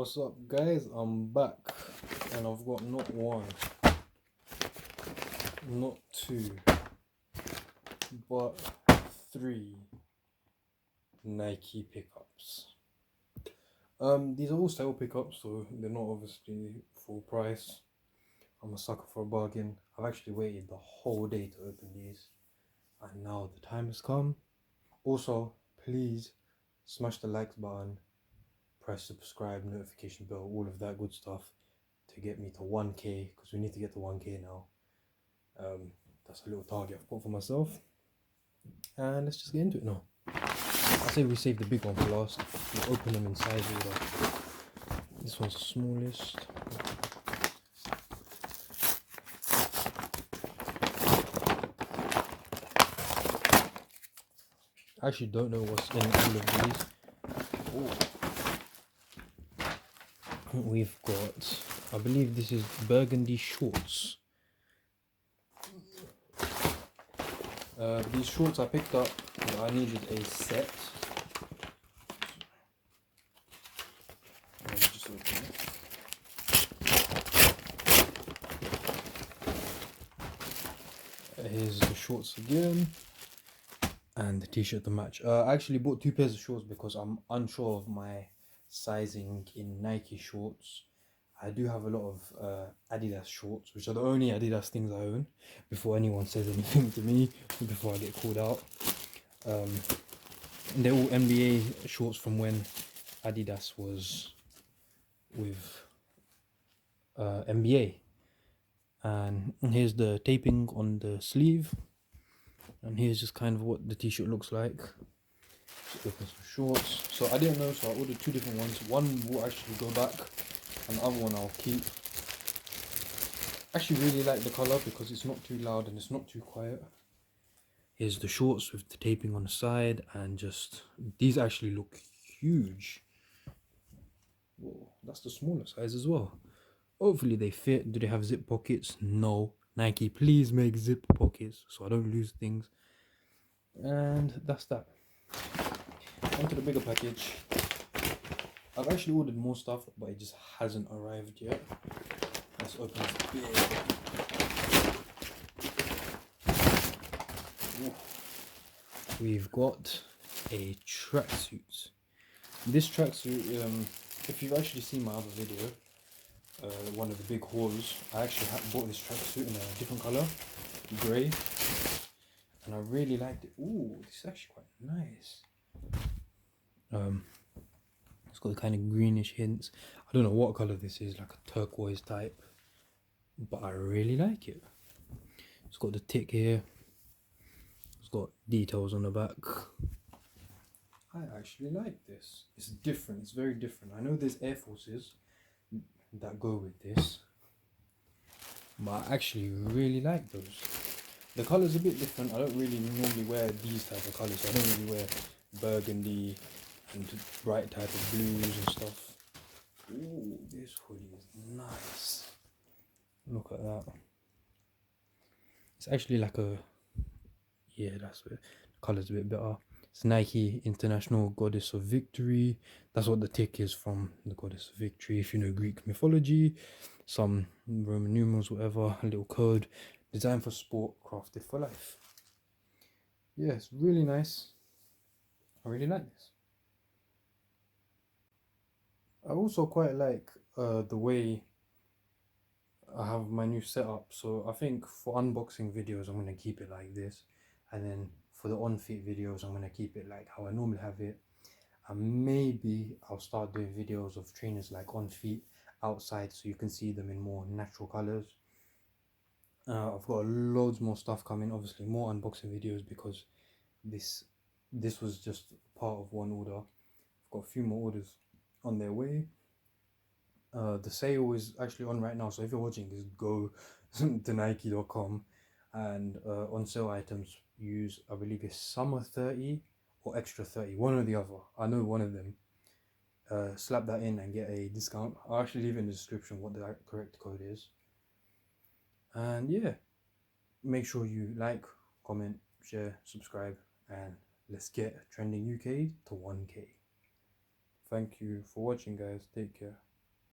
What's up, guys? I'm back and I've got not one, not two, but three Nike pickups. These are all sale pickups, so they're not obviously full price. I'm a sucker for a bargain. I've actually waited the whole day to open these, and now the time has come. Also, please smash the likes button, press subscribe, notification bell, all of that good stuff to get me to 1k, because we need to get to 1k now. That's a little target I've put for myself, and let's just get into it now. I say we save the big one for last. We'll open them in size order. This one's the smallest. I actually don't know what's in all of these. Ooh. We've got, I believe this is burgundy shorts. These shorts I picked up, I needed a set. Let me just open it. Here's the shorts again, and the t-shirt to match. I actually bought two pairs of shorts because I'm unsure of my sizing in Nike shorts. I do have a lot of Adidas shorts, which are the only Adidas things I own, before anyone says anything to me, before I get called out. They're all NBA shorts from when Adidas was with NBA. And here's the taping on the sleeve, and here's just kind of what the t-shirt looks like. Just open some shorts. So I didn't know, so I ordered two different ones. One will actually go back, and the other one I'll keep. I actually really like the colour because it's not too loud and it's not too quiet. Here's the shorts with the taping on the side, and just these actually look huge. Whoa, that's the smaller size as well. Hopefully they fit. Do they have zip pockets? No. Nike, please make zip pockets so I don't lose things. And that's that. Onto the bigger package. I've actually ordered more stuff, but it just hasn't arrived yet. Let's open this big. Ooh. We've got a tracksuit. This tracksuit, if you've actually seen my other video, one of the big hauls, I actually bought this tracksuit in a different colour, grey, and I really liked it. Ooh, this is actually quite nice. It's got kind of greenish hints. I don't know what colour this is, like a turquoise type, but I really like it. It's got the tick here. It's got details on the back. I actually like this. It's different. It's very different. I know there's Air Forces that go with this, but I actually really like those. The colour's a bit different. I don't really normally wear these type of colours. So I don't really wear burgundy and bright type of blues and stuff. Ooh, this hoodie is nice. Look at that. It's actually like a, yeah, that's it. The colour's a bit better. It's Nike International Goddess of Victory. That's what the tick is from, the Goddess of Victory. If you know Greek mythology, some Roman numerals, whatever, a little code. Designed for sport, crafted for life. Yeah, it's really nice. I really like this. I also quite like the way I have my new setup. So I think for unboxing videos, I'm going to keep it like this. And then for the on-feet videos, I'm going to keep it like how I normally have it. And maybe I'll start doing videos of trainers like on feet outside, so you can see them in more natural colors. I've got loads more stuff coming, obviously more unboxing videos, because this was just part of one order. I've got a few more orders on their way. The sale is actually on right now, so if you're watching this, go to Nike.com, and on sale items use, I believe it's summer 30 or extra 30, one or the other. I know one of them. Slap that in and get a discount. I'll actually leave in the description what the correct code is. And yeah, make sure you like, comment, share, subscribe, and let's get Trending UK to 1k. Thank you for watching, guys. Take care.